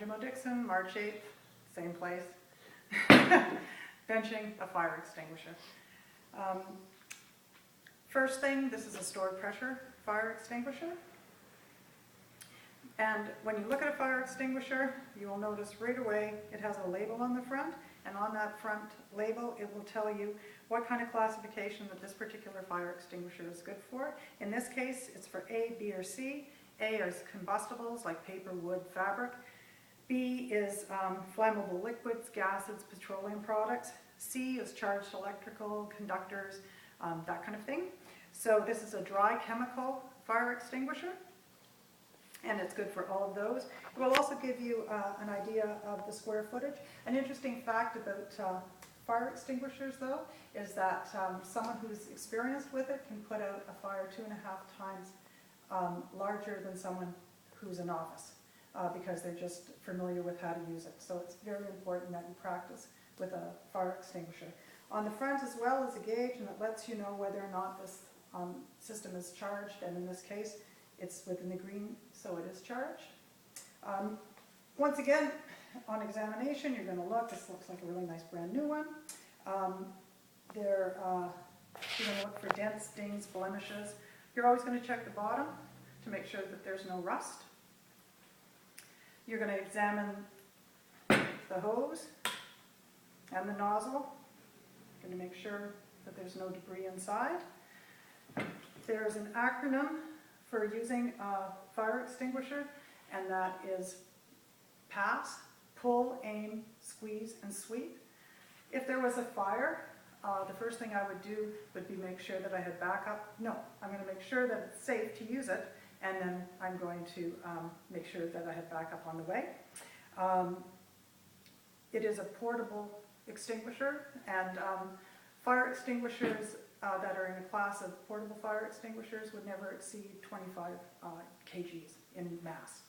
Jimmo-Dixon, March 8th, same place. Benching a fire extinguisher. First thing, this is a stored pressure fire extinguisher. And when you look at a fire extinguisher, you will notice right away it has a label on the front, and on that front label it will tell you what kind of classification that this particular fire extinguisher is good for. In this case, it's for A, B, or C. A is combustibles like paper, wood, fabric. B is flammable liquids, gases, petroleum products. C is charged electrical, conductors, that kind of thing. So this is a dry chemical fire extinguisher, and it's good for all of those. It will also give you an idea of the square footage. An interesting fact about fire extinguishers, though, is that someone who's experienced with it can put out a fire 2.5 times larger than someone who's a novice, because they're just familiar with how to use it. So it's very important that you practice with a fire extinguisher. On the front as well is a gauge, and it lets you know whether or not this system is charged, and in this case it's within the green, so it is charged. Once again, on examination, you're going to look. This looks like a really nice brand new one. You're going to look for dents, dings, blemishes. You're always going to check the bottom to make sure that there's no rust. You're going to examine the hose and the nozzle. You're going to make sure that there's no debris inside. There's an acronym for using a fire extinguisher, and that is PASS, pull, aim, squeeze, and sweep. If there was a fire, the first thing I would do would be make sure that I had backup. No, I'm going to make sure that it's safe to use it, and then I'm going to make sure that I have backup on the way. It is a portable extinguisher, and fire extinguishers that are in a class of portable fire extinguishers would never exceed 25 kgs in mass.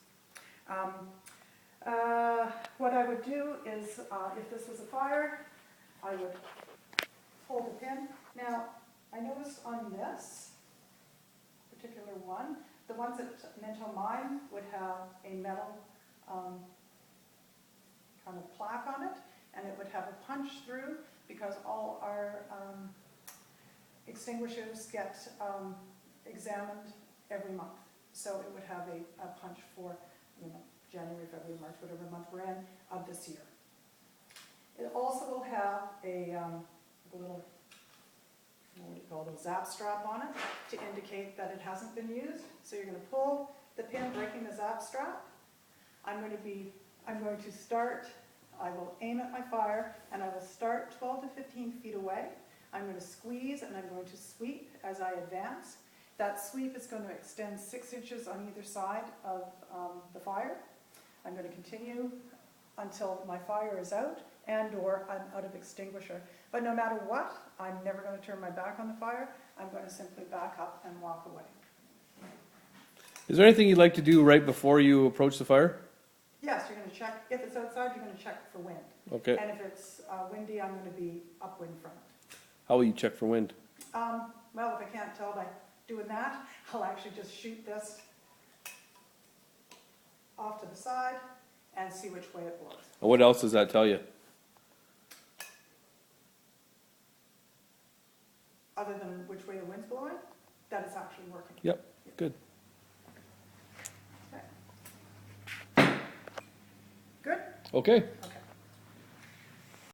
What I would do is, if this was a fire, I would hold the pin. Now, I noticed on this particular one, the ones that meant on mine would have a metal kind of plaque on it, and it would have a punch through, because all our extinguishers get examined every month. So it would have a punch for, January, February, March, whatever month we're in of this year. It also will have a little, what do you call it, a zap strap on it to indicate that it hasn't been used. So you're going to pull the pin, breaking the zap strap. I'm going to start, I will aim at my fire, and I will start 12 to 15 feet away. I'm going to squeeze, and I'm going to sweep as I advance. That sweep is going to extend 6 inches on either side of the fire. I'm going to continue until my fire is out and or I'm out of extinguisher. But no matter what, I'm never going to turn my back on the fire. I'm going to simply back up and walk away. Is there anything you'd like to do right before you approach the fire? Yes, you're going to check. If it's outside, you're going to check for wind. Okay. And if it's windy, I'm going to be upwind from it. How will you check for wind? Well, if I can't tell by doing that, I'll actually just shoot this off to the side and see which way it blows. And what else does that tell you? Other than which way the wind's blowing, that it's actually working. Yep, good. Okay. Good? Okay.